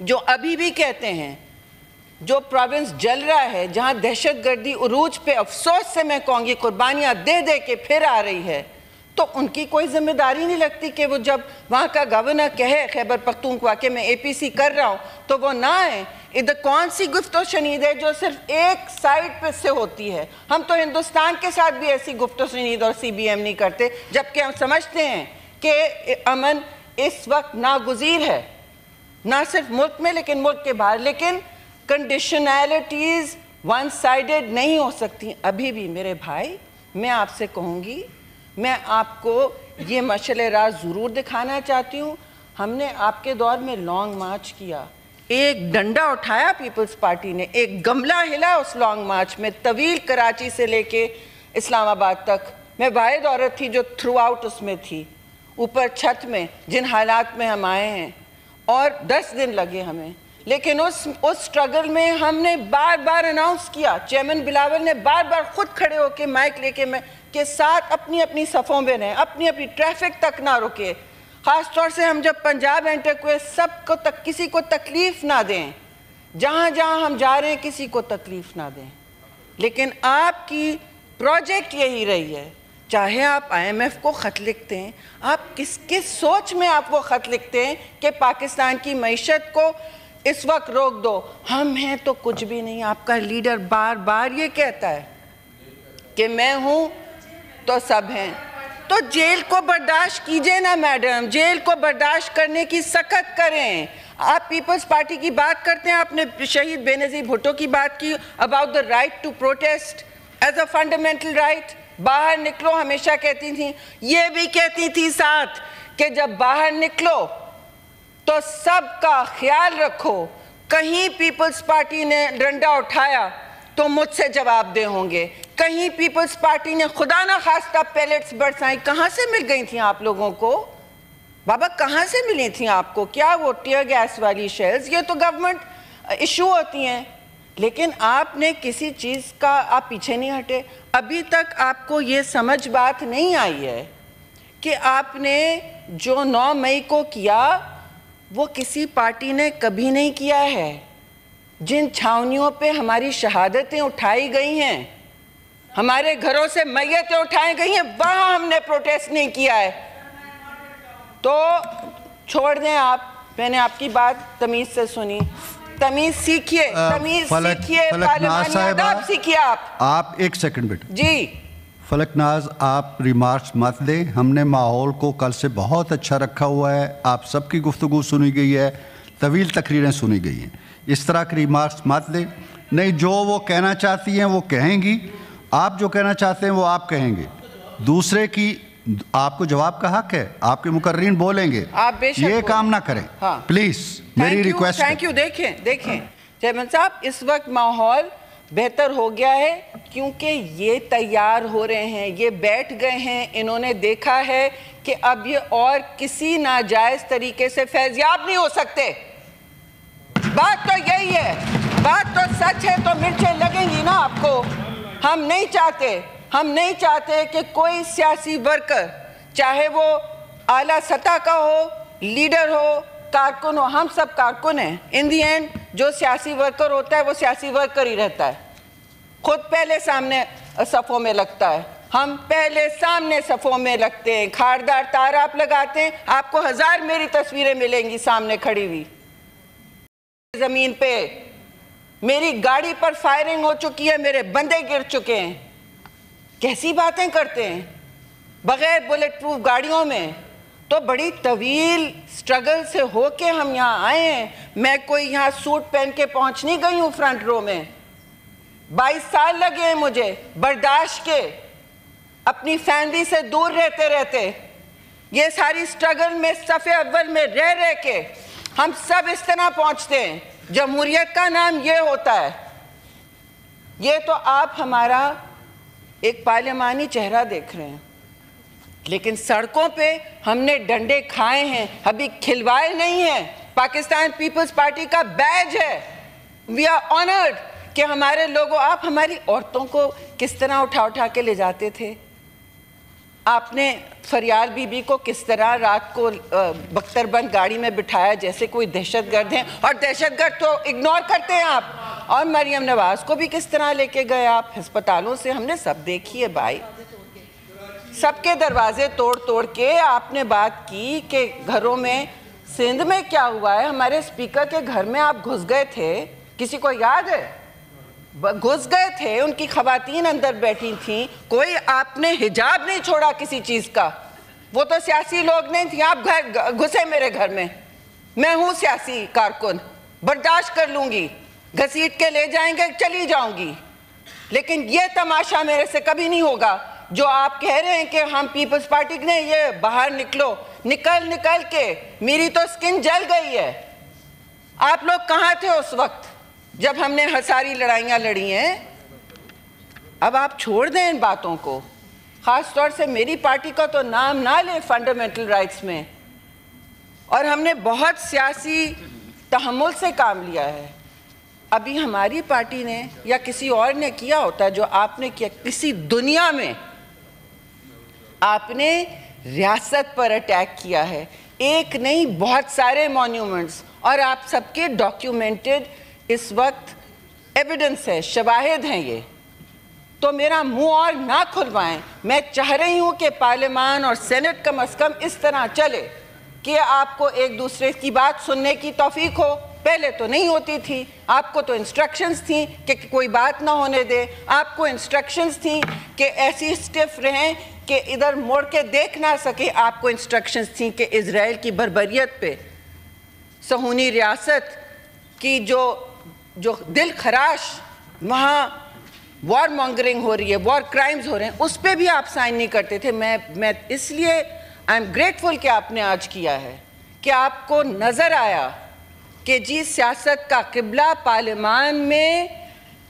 جو ابھی بھی کہتے ہیں جو پروونس جل رہا ہے، جہاں دہشت گردی عروج پہ افسوس سے میں کہوں گی قربانیاں دے دے کے پھر آ رہی ہے، تو ان کی کوئی ذمہ داری نہیں لگتی کہ وہ جب وہاں کا گورنر کہے خیبر پختونخوا کہ میں اے پی سی کر رہا ہوں تو وہ نہ آئیں؟ ادھر کون سی گفت و شنید ہے جو صرف ایک سائڈ پہ سے ہوتی ہے؟ ہم تو ہندوستان کے ساتھ بھی ایسی گفت و شنید اور سی بی ایم نہیں کرتے، جبکہ ہم سمجھتے ہیں کہ امن اس وقت ناگزیر ہے، نہ صرف ملک میں لیکن ملک کے باہر. لیکن کنڈیشنالٹیز ون سائیڈڈ نہیں ہو سکتی. ابھی بھی میرے بھائی میں آپ سے کہوں گی، میں آپ کو یہ مشعل راہ ضرور دکھانا چاہتی ہوں. ہم نے آپ کے دور میں لانگ مارچ کیا، ایک ڈنڈا اٹھایا پیپلز پارٹی نے، ایک گملہ ہلا اس لانگ مارچ میں، طویل کراچی سے لے کے اسلام آباد تک. میں واحد عورت تھی جو تھرو آؤٹ اس میں تھی، اوپر چھت میں جن حالات میں ہم آئے ہیں، اور 10 دن لگے ہمیں. لیکن اس سٹرگل میں ہم نے بار بار اناؤنس کیا، چیئرمین بلاول نے بار بار خود کھڑے ہو کے مائک لے کے ساتھ اپنی اپنی صفوں میں رہیں، اپنی اپنی ٹریفک تک نہ رکے. خاص طور سے ہم جب پنجاب انٹر ہوئے، سب کو کسی کو تکلیف نہ دیں، جہاں جہاں ہم جا رہے ہیں کسی کو تکلیف نہ دیں. لیکن آپ کی پروجیکٹ یہی رہی ہے، چاہے آپ آئی ایم ایف کو خط لکھتے ہیں، آپ کس سوچ میں آپ وہ خط لکھتے ہیں کہ پاکستان کی معیشت کو اس وقت روک دو. ہم ہیں تو کچھ بھی نہیں. آپ کا لیڈر بار بار یہ کہتا ہے کہ میں ہوں تو سب ہیں. تو جیل کو برداشت کیجئے نا میڈم، جیل کو برداشت کرنے کی سخت کریں. آپ پیپلز پارٹی کی بات کرتے ہیں، آپ نے شہید بے نظیر بھٹو کی بات کی about the right to protest as a fundamental right. باہر نکلو ہمیشہ کہتی تھیں، یہ بھی کہتی تھی ساتھ کہ جب باہر نکلو تو سب کا خیال رکھو، کہیں پیپلز پارٹی نے ڈنڈا اٹھایا تو مجھ سے جواب دہ ہوں گے، کہیں پیپلز پارٹی نے خدا نہ خواستہ پیلٹس برسائیں. کہاں سے مل گئی تھیں آپ لوگوں کو بابا؟ کہاں سے ملی تھیں آپ کو؟ کیا وہ ٹیئر گیس والی شیلز؟ یہ تو گورنمنٹ ایشو ہوتی ہیں. لیکن آپ نے کسی چیز کا آپ پیچھے نہیں ہٹے. ابھی تک آپ کو یہ سمجھ بات نہیں آئی ہے کہ آپ نے جو 9 مئی کو کیا وہ کسی پارٹی نے کبھی نہیں کیا ہے. جن چھاونیوں پہ ہماری شہادتیں اٹھائی گئی ہیں، ہمارے گھروں سے میتیں اٹھائی گئی ہیں، وہاں ہم نے پروٹیسٹ نہیں کیا ہے. تو چھوڑ دیں آپ، میں نے آپ کی بات تمیز سے سنی. تمیز سیکھیے، تمیز سیکھیے، پارلیمانی آداب سیکھیے. آپ ایک سیکنڈ بیٹے. جی فلک ناز، آپ ریمارکس مت دیں. ہم نے ماحول کو کل سے بہت اچھا رکھا ہوا ہے، آپ سب کی گفتگو سنی گئی ہے، طویل تقریریں سنی گئی ہیں. اس طرح کی ریمارکس مت دیں. نہیں، جو وہ کہنا چاہتی ہیں وہ کہیں گی، آپ جو کہنا چاہتے ہیں وہ آپ کہیں گے. دوسرے کی آپ کو جواب کا حق ہے، آپ کے مقررین بولیں گے. آپ بے شک یہ کام نہ کریں پلیز، میری ریکویسٹ ہے. Thank you. دیکھیں چیئرمین صاحب، اس وقت ماحول بہتر ہو گیا ہے کیونکہ یہ تیار ہو رہے ہیں، یہ بیٹھ گئے ہیں، انہوں نے دیکھا ہے کہ اب یہ اور کسی ناجائز طریقے سے فیضیاب نہیں ہو سکتے. بات تو یہی ہے، بات تو سچ ہے، تو مرچیں لگیں گی نا آپ کو. ہم نہیں چاہتے کہ کوئی سیاسی ورکر، چاہے وہ اعلیٰ سطح کا ہو، لیڈر ہو، کارکن ہو، ہم سب کارکن ہیں. ان دی اینڈ جو سیاسی ورکر ہوتا ہے وہ سیاسی ورکر ہی رہتا ہے، خود پہلے سامنے صفوں میں لگتا ہے. ہم پہلے سامنے صفوں میں لگتے ہیں. کھاردار تار آپ لگاتے ہیں، آپ کو 1000 میری تصویریں ملیں گی سامنے کھڑی ہوئی. زمین پہ میری گاڑی پر فائرنگ ہو چکی ہے، میرے بندے گر چکے ہیں. کیسی باتیں کرتے ہیں؟ بغیر بلٹ پروف گاڑیوں میں. تو بڑی طویل سٹرگل سے ہو کے ہم یہاں آئے ہیں. میں کوئی یہاں سوٹ پہن کے پہنچ نہیں گئی ہوں فرنٹ رو میں. 22 سال لگے ہیں مجھے برداشت کے، اپنی فیملی سے دور رہتے. یہ ساری سٹرگل میں صف اول میں رہ کے ہم سب اس طرح پہنچتے ہیں. جمہوریت کا نام یہ ہوتا ہے. یہ تو آپ ہمارا ایک پارلیمانی چہرہ دیکھ رہے ہیں، لیکن سڑکوں پہ ہم نے ڈنڈے کھائے ہیں، ابھی کھلوائے نہیں ہیں. پاکستان پیپلز پارٹی کا بیج ہے. وی آر آنرڈ کہ ہمارے لوگوں، آپ ہماری عورتوں کو کس طرح اٹھا کے لے جاتے تھے. آپ نے فریال بی بی کو کس طرح رات کو بختر بند گاڑی میں بٹھایا جیسے کوئی دہشت گرد ہیں, اور دہشت گرد تو اگنور کرتے ہیں آپ, اور مریم نواز کو بھی کس طرح لے کے گئے آپ ہسپتالوں سے, ہم نے سب دیکھی ہے بھائی, سب کے دروازے توڑ توڑ کے آپ نے بات کی کہ گھروں میں, سندھ میں کیا ہوا ہے, ہمارے اسپیکر کے گھر میں آپ گھس گئے تھے, کسی کو یاد ہے؟ گھس گئے تھے, ان کی خواتین اندر بیٹھی تھیں, کوئی آپ نے حجاب نہیں چھوڑا کسی چیز کا, وہ تو سیاسی لوگ نہیں تھے, آپ گھسے میرے گھر میں ہوں سیاسی کارکن, برداشت کر لوں گی, گھسیٹ کے لے جائیں گے چلی جاؤں گی, لیکن یہ تماشا میرے سے کبھی نہیں ہوگا جو آپ کہہ رہے ہیں کہ ہم پیپلز پارٹی نے یہ باہر نکلو, نکل کے میری تو سکن جل گئی ہے. آپ لوگ کہاں تھے اس وقت جب ہم نے ساری لڑائیاں لڑی ہیں؟ اب آپ چھوڑ دیں ان باتوں کو, خاص طور سے میری پارٹی کا تو نام نہ لیں فنڈامنٹل رائٹس میں, اور ہم نے بہت سیاسی تحمل سے کام لیا ہے. ابھی ہماری پارٹی نے یا کسی اور نے کیا ہوتا جو آپ نے کیا, کسی دنیا میں آپ نے ریاست پر اٹیک کیا ہے, ایک نہیں بہت سارے مونیومنٹس, اور آپ سب کے ڈاکیومنٹڈ اس وقت ایویڈنس ہے, شواہد ہیں یہ, تو میرا منہ اور نہ کھلوائیں. میں چاہ رہی ہوں کہ پارلیمان اور سینٹ کم از کم اس طرح چلے کہ آپ کو ایک دوسرے کی بات سننے کی توفیق ہو. پہلے تو نہیں ہوتی تھی, آپ کو تو انسٹرکشنز تھیں کہ کوئی بات نہ ہونے دے, آپ کو انسٹرکشنز تھیں کہ ایسی سٹف رہیں کہ ادھر موڑ کے دیکھ نہ سکے, آپ کو انسٹرکشنز تھیں کہ اسرائیل کی بربریت پہ, صہیونی ریاست کی جو دل خراش وہاں وار مانگرنگ ہو رہی ہے, وار کرائمز ہو رہے ہیں, اس پہ بھی آپ سائن نہیں کرتے تھے. میں اس لیے آئی ایم گریٹفل کہ آپ نے آج کیا ہے, کہ آپ کو نظر آیا کہ جی سیاست کا قبلہ پارلیمان میں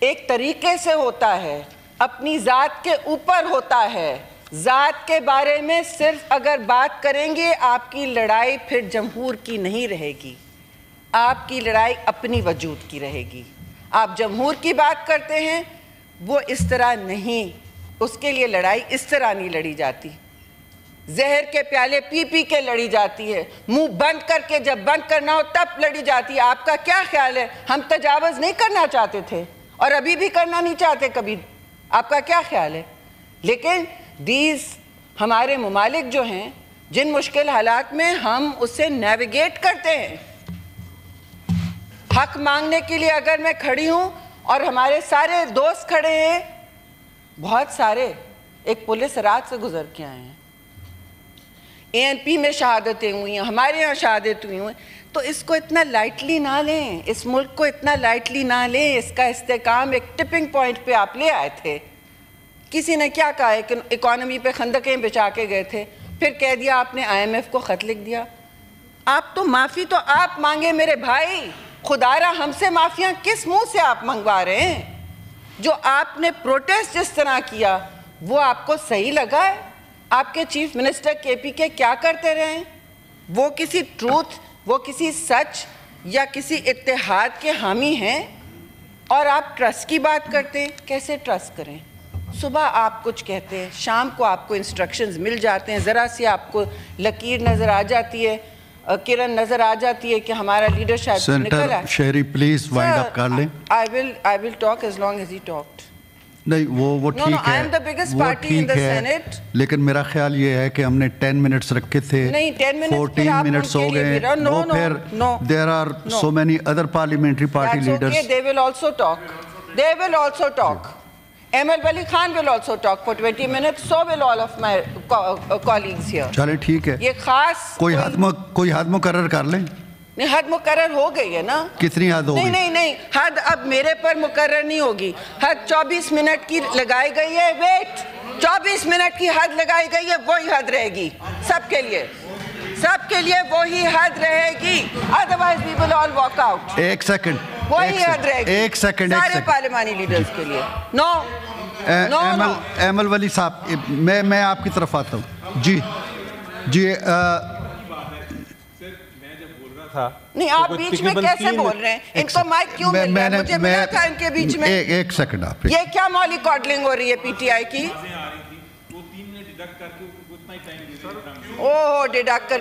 ایک طریقے سے ہوتا ہے, اپنی ذات کے اوپر ہوتا ہے. ذات کے بارے میں صرف اگر بات کریں گے آپ کی لڑائی پھر جمہور کی نہیں رہے گی, آپ کی لڑائی اپنی وجود کی رہے گی. آپ جمہور کی بات کرتے ہیں, وہ اس طرح نہیں, اس کے لیے لڑائی اس طرح نہیں لڑی جاتی. زہر کے پیالے پی پی کے لڑی جاتی ہے, منہ بند کر کے جب بند کرنا ہو تب لڑی جاتی ہے. آپ کا کیا خیال ہے؟ ہم تجاوز نہیں کرنا چاہتے تھے اور ابھی بھی کرنا نہیں چاہتے کبھی, آپ کا کیا خیال ہے؟ لیکن ہمارے ممالک جو ہیں جن مشکل حالات میں ہم اس سے نیویگیٹ کرتے ہیں, حق مانگنے کے لیے اگر میں کھڑی ہوں اور ہمارے سارے دوست کھڑے ہیں, بہت سارے, ایک پولیس رات سے گزر کے آئے ہیں, اے این پی میں شہادتیں ہوئی ہیں, ہمارے یہاں شہادت ہوئی ہیں, تو اس کو اتنا لائٹلی نہ لیں, اس ملک کو اتنا لائٹلی نہ لیں. اس کا استحکام ایک ٹپنگ پوائنٹ پہ آپ لے آئے تھے. کسی نے کیا کہا ہے کہ اکانومی پہ خندقیں بچا کے گئے تھے, پھر کہہ دیا آپ نے آئی ایم ایف کو خط لکھ دیا. آپ تو معافی تو آپ مانگے میرے بھائی, خدا را ہم سے معافیاں کس منہ سے آپ منگوا رہے ہیں؟ جو آپ نے پروٹیسٹ جس طرح کیا وہ آپ کو صحیح لگا ہے؟ آپ کے چیف منسٹر کے پی کے کیا کرتے رہے ہیں؟ وہ کسی ٹروتھ, وہ کسی سچ یا کسی اتحاد کے حامی ہیں, اور آپ ٹرسٹ کی بات کرتے ہیں. کیسے ٹرسٹ کریں؟ صبح آپ کچھ کہتے ہیں, شام کو آپ کو انسٹرکشنز مل جاتے ہیں, ذرا سی آپ کو لکیر نظر آ جاتی ہے, کرن نظر آ جاتی ہے کہ ہمارا لیڈر شاید نکل آئے. شہری پلیز وائنڈ اپ کر لیں. I will talk as long as he talked. نہیں وہ ٹھیک ہے, I am the biggest party in the Senate. لیکن میرا خیال یہ ہے کہ ہم نے 10 منٹس رکھے تھے, 14 منٹس ہو گئے, وہ پھر there are so many other parliamentary party leaders. That's okay, they will also talk. They will also talk. Amal Wali Khan will also talk for 20 minutes, so will all of my colleagues here. چلے ٹھیک ہے, یہ خاص کوئی حد مقرر کر لیں. نہیں, حد مقرر ہو گئی ہے نا. کتنی حد ہوگی؟ نہیں, حد اب میرے پر مقرر نہیں ہوگی. حد 24 منٹ کی لگائی گئی ہے. ویٹ, 24 منٹ کی حد لگائی گئی ہے, وہی حد رہے گی سب کے لیے, سب کے لیے وہی حد رہے گی. Otherwise we will all walk out. ایک سیکنڈ, وہی حد رہے گی ایک سیکنڈ سارے پارلیمانی لیڈرز کے لیے. نو ایمل ولی صاحب, میں آپ کی طرف آتا ہوں. جی نہیں, آپ بیچ میں کیسے بول رہے ہیں؟ ان کو مائک کیوں مل رہا ہے؟ مجھے ملا تھا ان کے بیچ میں. ایک سیکنڈ, آپ یہ کیا مولی کارڈلنگ ہو رہی ہے پی ٹی آئی کی؟ Oh, deductor.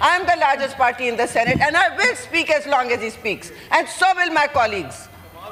I am the largest party in the Senate and I will speak as long as he speaks. And so will my colleagues.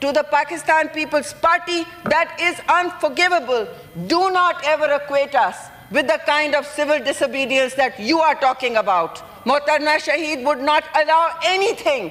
to the Pakistan People's Party that is unforgivable. Do not ever equate us with the kind of civil disobedience that you are talking about. Mohtarama Shaheed would not allow anything.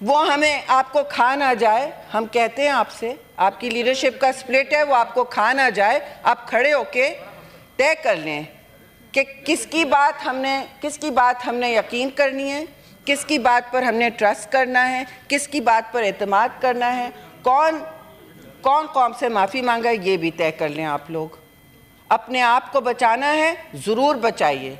وہ ہمیں آپ کو کھا نہ جائے. ہم کہتے ہیں آپ سے, آپ کی لیڈرشپ کا سپلٹ ہے, وہ آپ کو کھا نہ جائے. آپ کھڑے ہو کے طے کر لیں کہ کس کی بات ہم نے یقین کرنی ہے, کس کی بات پر ہم نے ٹرسٹ کرنا ہے, کس کی بات پر اعتماد کرنا ہے, کون قوم سے معافی مانگا ہے, یہ بھی طے کر لیں آپ لوگ. اپنے آپ کو بچانا ہے, ضرور بچائیے.